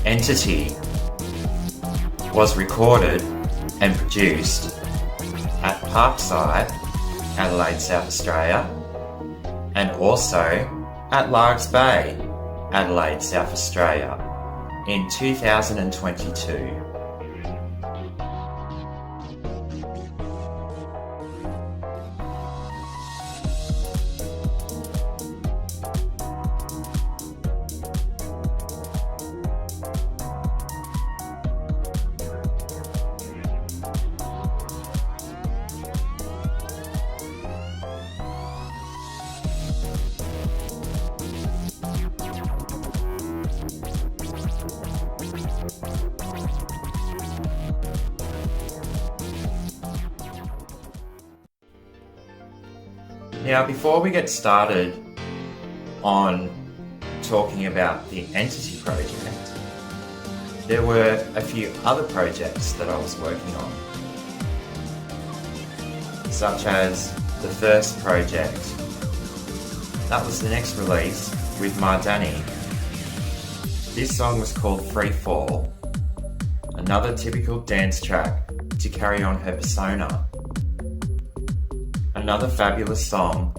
Entity was recorded and produced at Parkside, Adelaide, South Australia, and also at Largs Bay, Adelaide, South Australia, in 2022. Now, before we get started on talking about the Entity project, there were a few other projects that I was working on, such as the first project. That was the next release with Mardani. This song was called Free Fall, another typical dance track to carry on her persona. Another fabulous song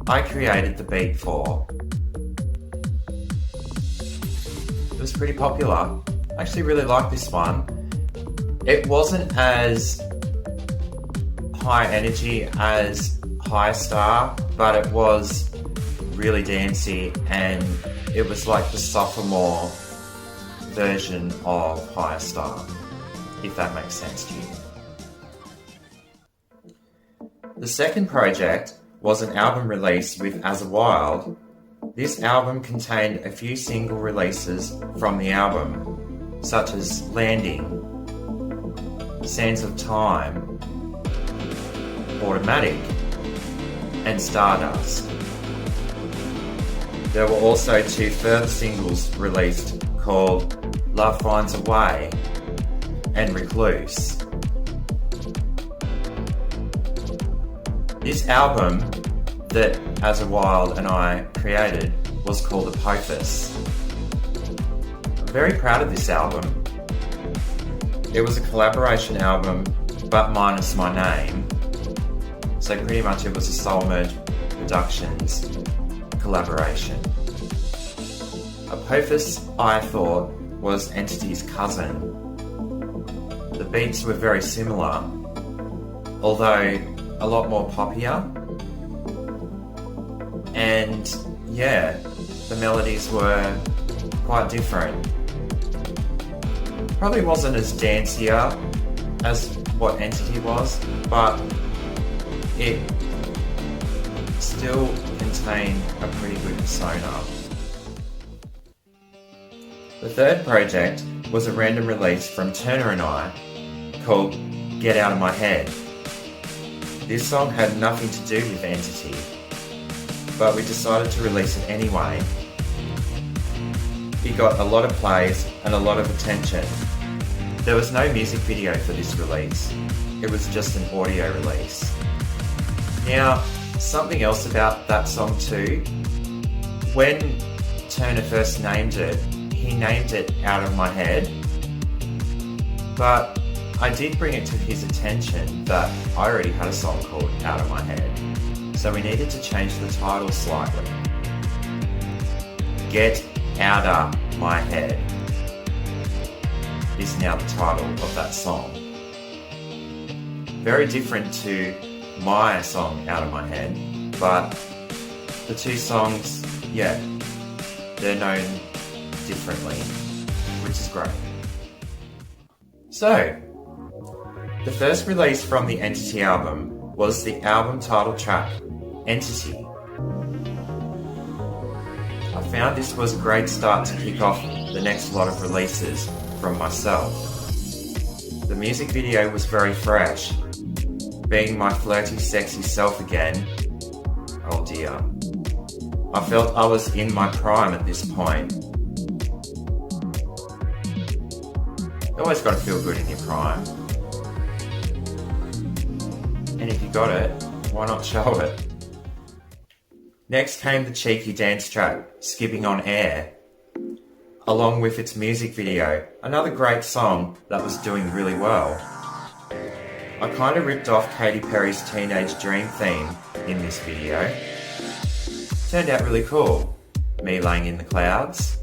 I created the beat for. It was pretty popular. I actually really liked this one. It wasn't as high energy as High Star, but it was really dancey, and it was like the sophomore version of High Star, if that makes sense to you. The second project was an album release with As a Wild. This album contained a few single releases from the album, such as Landing, Sands of Time, Automatic, and Stardust. There were also two further singles released called Love Finds a Way and Recluse. This album that As a Wild and I created was called Apophis. I'm very proud of this album. It was a collaboration album, but minus my name. So pretty much it was a Soul Merge Productions collaboration. Apophis, I thought, was Entity's cousin. The beats were very similar, although a lot more poppier, and yeah, the melodies were quite different. Probably wasn't as dancier as what Entity was, but it still contained a pretty good persona. The third project was a random release from Turner and I called Get Out of My Head. This song had nothing to do with Entity, but we decided to release it anyway. It got a lot of plays and a lot of attention. There was no music video for this release. It was just an audio release. Now, something else about that song too. When Turner first named it, he named it Out of My Head, but I did bring it to his attention that I already had a song called Out of My Head, so we needed to change the title slightly. Get Outer My Head is now the title of that song. Very different to my song Out of My Head, but the two songs, yeah, they're known differently, which is great. So, the first release from the Entity album was the album title track, Entity. I found this was a great start to kick off the next lot of releases from myself. The music video was very fresh, being my flirty, sexy self again. Oh dear. I felt I was in my prime at this point. You always got to feel good in your prime. And if you got it, why not show it? Next came the cheeky dance track, Skipping on Air. along with its music video. Another great song that was doing really well. I kind of ripped off Katy Perry's Teenage Dream theme in this video. Turned out really cool. Me laying in the clouds.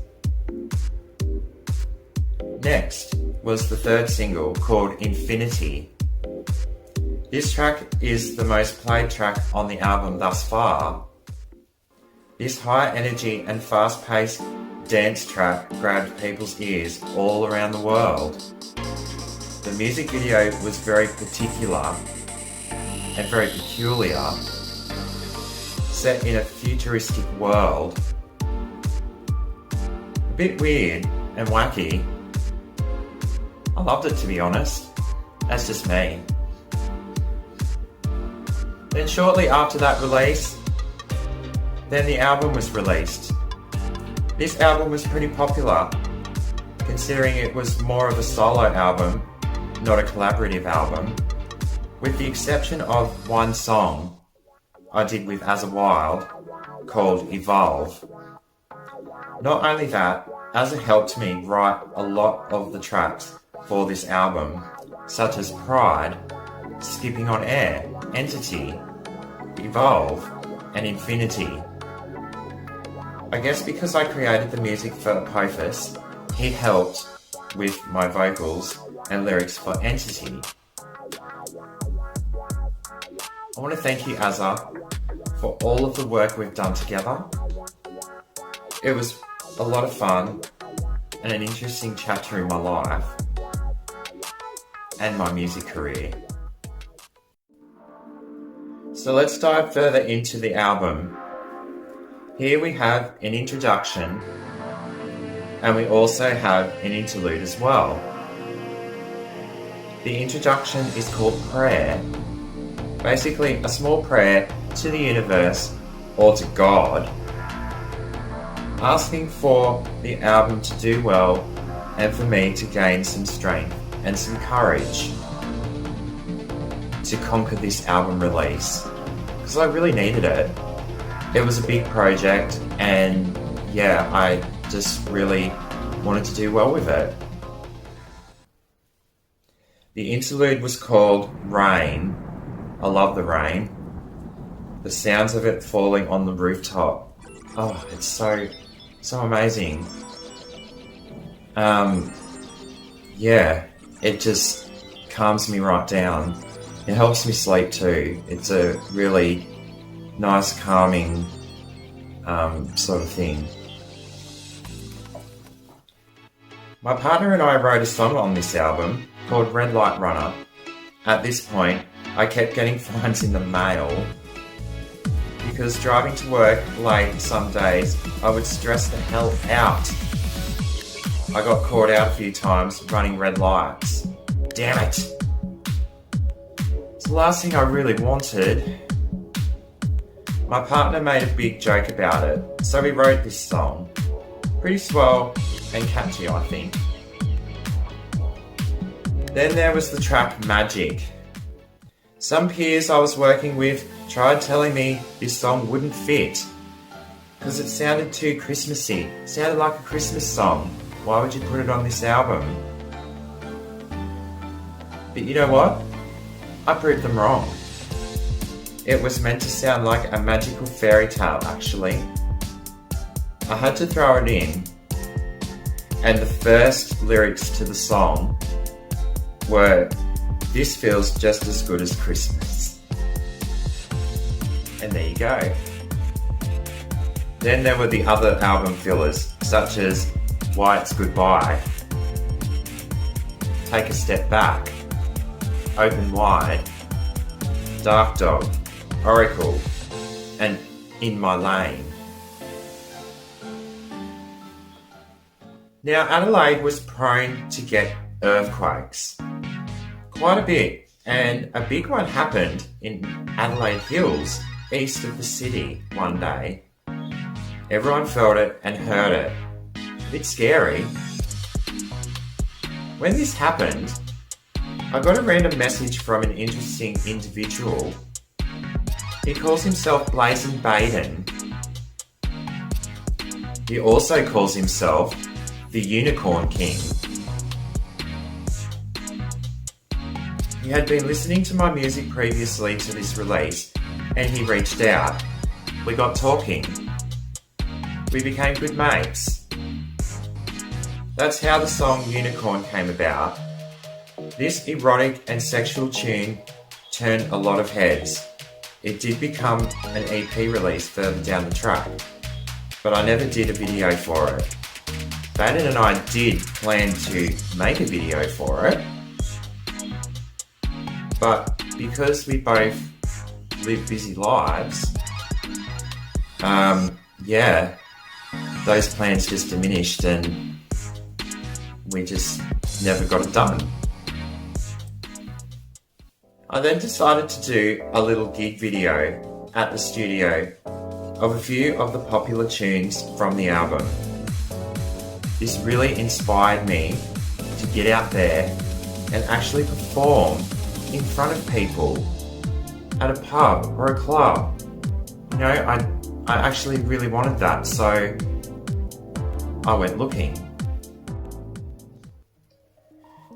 Next was the third single called Infinity. This track is the most played track on the album thus far. This high energy and fast paced dance track grabbed people's ears all around the world. The music video was very particular and very peculiar, set in a futuristic world. A bit weird and wacky. I loved it, to be honest. That's just me. Then shortly after that release, then the album was released. This album was pretty popular, considering it was more of a solo album, not a collaborative album, with the exception of one song I did with As a Wild called Evolve. Not only that, Azza helped me write a lot of the tracks for this album, such as Pride, Skipping on Air, Entity, Evolve, and Infinity. I guess because I created the music for Apophis, he helped with my vocals and lyrics for Entity. I want to thank you, Azza, for all of the work we've done together. It was a lot of fun and an interesting chapter in my life and my music career. So let's dive further into the album. Here we have an introduction, and we also have an interlude as well. The introduction is called Prayer, basically a small prayer to the universe or to God, asking for the album to do well and for me to gain some strength and some courage to conquer this album release, because I really needed it. It was a big project, and yeah, I just really wanted to do well with it. The interlude was called Rain. I love the rain. The sounds of it falling on the rooftop. Oh, it's so amazing. Yeah, it just calms me right down. It helps me sleep too. It's a really nice, calming sort of thing. My partner and I wrote a song on this album called Red Light Runner. At this point, I kept getting fines in the mail because driving to work late some days, I would stress the hell out. I got caught out a few times running red lights. Damn it! It's the last thing I really wanted. My partner made a big joke about it, so we wrote this song. Pretty swell and catchy, I think. Then there was the track Magic. Some peers I was working with tried telling me this song wouldn't fit because it sounded too Christmassy. It sounded like a Christmas song. Why would you put it on this album? But you know what? I proved them wrong. It was meant to sound like a magical fairy tale, actually. I had to throw it in, and the first lyrics to the song were, "This feels just as good as Christmas." And there you go. Then there were the other album fillers, such as Why It's Goodbye, Take a Step Back, Open Wide, Dark Dog, Oracle, and In My Lane. Now, Adelaide was prone to get earthquakes. Quite a bit, and a big one happened in Adelaide Hills, east of the city, one day. Everyone felt it and heard it. A bit scary. When this happened, I got a random message from an interesting individual. He calls himself Blazin Baden. He also calls himself the Unicorn King. He had been listening to my music previously to this release, and he reached out. We got talking. We became good mates. That's how the song Unicorn came about. This erotic and sexual tune turned a lot of heads. It did become an EP release further down the track, but I never did a video for it. Bannon and I did plan to make a video for it, but because we both live busy lives, those plans just diminished and we just never got it done. I then decided to do a little gig video at the studio of a few of the popular tunes from the album. This really inspired me to get out there and actually perform in front of people at a pub or a club. You know, I actually really wanted that, so I went looking.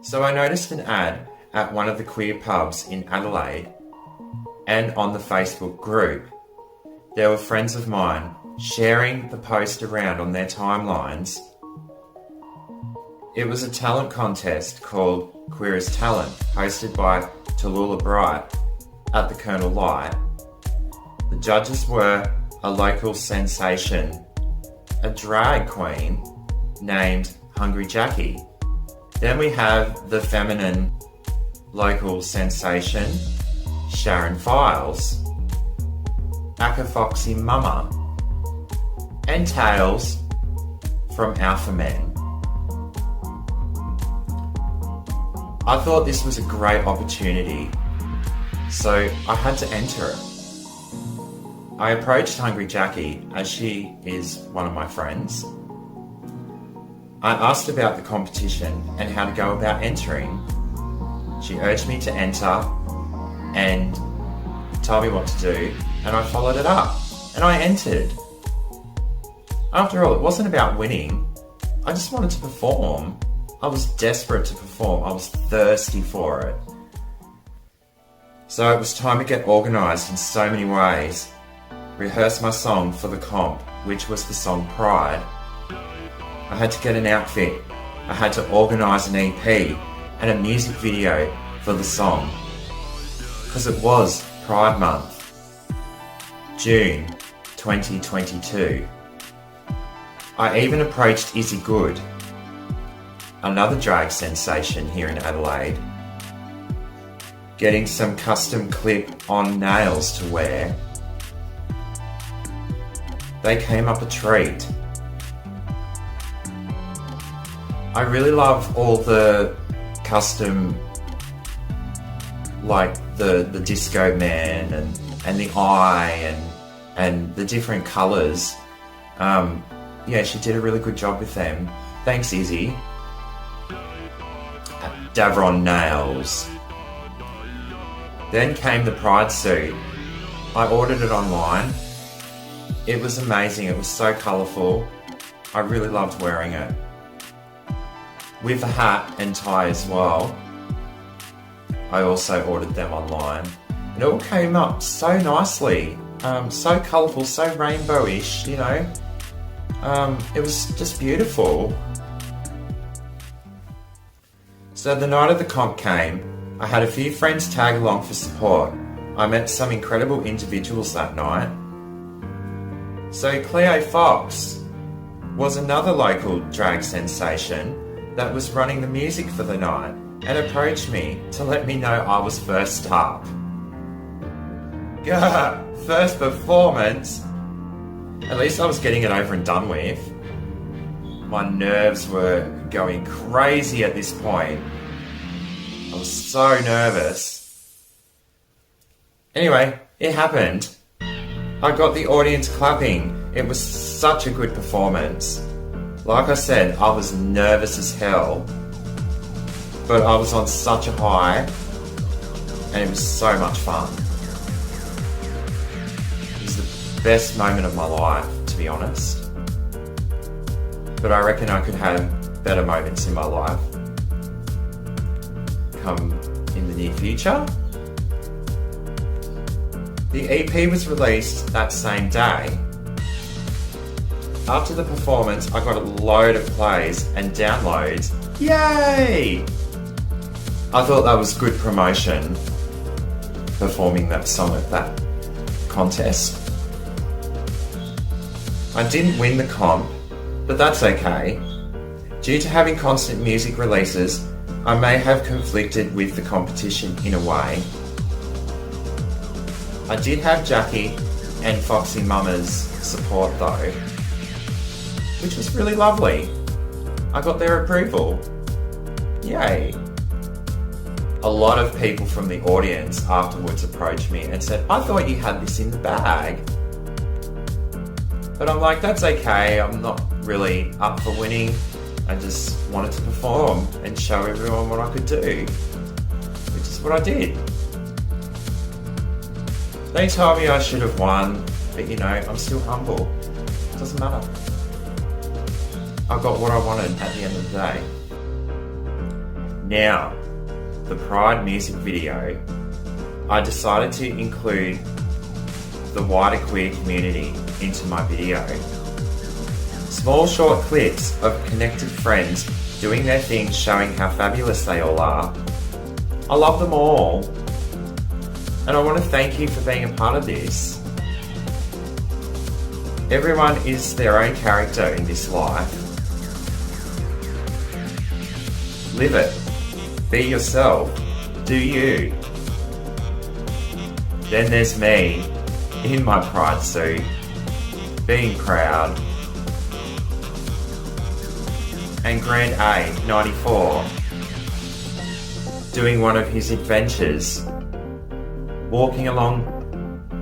So I noticed an ad at one of the queer pubs in Adelaide, and on the Facebook group, there were friends of mine sharing the post around on their timelines. It was a talent contest called Queer as Talent, hosted by Tallulah Bright at the Colonel Light. The judges were a local sensation, a drag queen named Hungry Jackie. Then we have the feminine local sensation, Sharon Files, Aka Foxy Mama, and Tails from Alpha Men. I thought this was a great opportunity, so I had to enter it. I approached Hungry Jackie, as she is one of my friends. I asked about the competition and how to go about entering. She urged me to enter and told me what to do, and I followed it up, and I entered. After all, it wasn't about winning. I just wanted to perform. I was desperate to perform. I was thirsty for it. So it was time to get organised in so many ways. Rehearse my song for the comp, which was the song Pride. I had to get an outfit. I had to organise an EP and a music video for the song. Because it was Pride Month, June 2022. I even approached Izzy Good, another drag sensation here in Adelaide, getting some custom clip-on nails to wear. They came up a treat. I really love all the custom, like the disco man and the eye and the different colours. She did a really good job with them. Thanks, Izzy. Davron nails. Then came the Pride suit. I ordered it online. It was amazing. It was so colourful. I really loved wearing it. With a hat and tie as well. I also ordered them online. It all came up so nicely. So colourful, so rainbowish, you know. It was just beautiful. So the night of the comp came, I had a few friends tag along for support. I met some incredible individuals that night. So Cleo Fox was another local drag sensation that was running the music for the night and approached me to let me know I was first up. Gah, first performance! At least I was getting it over and done with. My nerves were going crazy at this point. I was so nervous. Anyway, it happened. I got the audience clapping. It was such a good performance. Like I said, I was nervous as hell, but I was on such a high, and it was so much fun. It was the best moment of my life, to be honest. But I reckon I could have better moments in my life come in the near future. The EP was released that same day. After the performance, I got a load of plays and downloads. Yay! I thought that was good promotion, performing that song at that contest. I didn't win the comp, but that's okay. Due to having constant music releases, I may have conflicted with the competition in a way. I did have Jackie and Foxy Mama's support though, which was really lovely. I got their approval. Yay! A lot of people from the audience afterwards approached me and said, I thought you had this in the bag. But I'm like, that's okay, I'm not really up for winning. I just wanted to perform and show everyone what I could do, which is what I did. They told me I should have won, but you know, I'm still humble. It doesn't matter. I got what I wanted at the end of the day. Now, the Pride music video, I decided to include the wider queer community into my video. Small short clips of connected friends doing their thing, showing how fabulous they all are. I love them all. And I want to thank you for being a part of this. Everyone is their own character in this life. Live it. Be yourself. Do you. Then there's me, in my pride suit, being proud. And Grant A, 94, doing one of his adventures, walking along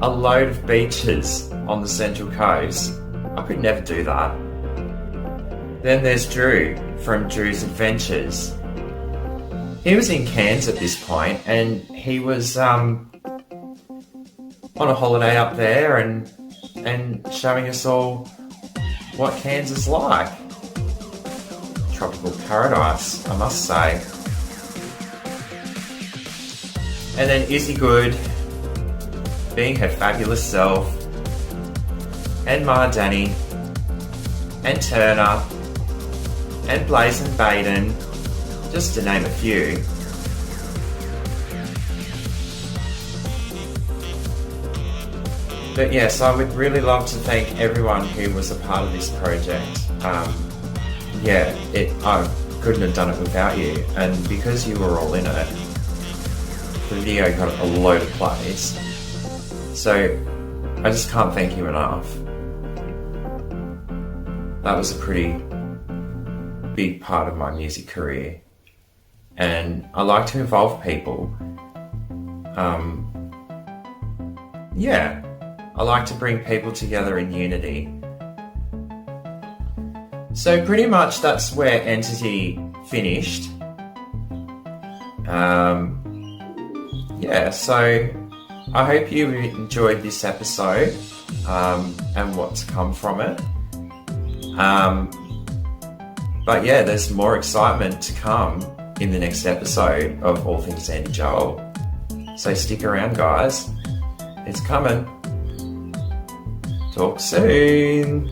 a load of beaches on the Central Coast. I could never do that. Then there's Drew from Drew's Adventures. He was in Cairns at this point and he was on a holiday up there and showing us all what Cairns is like. Tropical paradise, I must say. And then Izzy Good, being her fabulous self, and Ma Danny, and Turner, and Blazin' Baden, just to name a few. But yes, I would really love to thank everyone who was a part of this project. I couldn't have done it without you, and because you were all in it, the video got a load of plays. So I just can't thank you enough. That was a pretty big part of my music career, and I like to involve people. I like to bring people together in unity. So pretty much that's where Entity finished. So I hope you enjoyed this episode and what's come from it. But yeah, there's more excitement to come in the next episode of All Things Andy Joel. So stick around, guys. It's coming. Talk soon.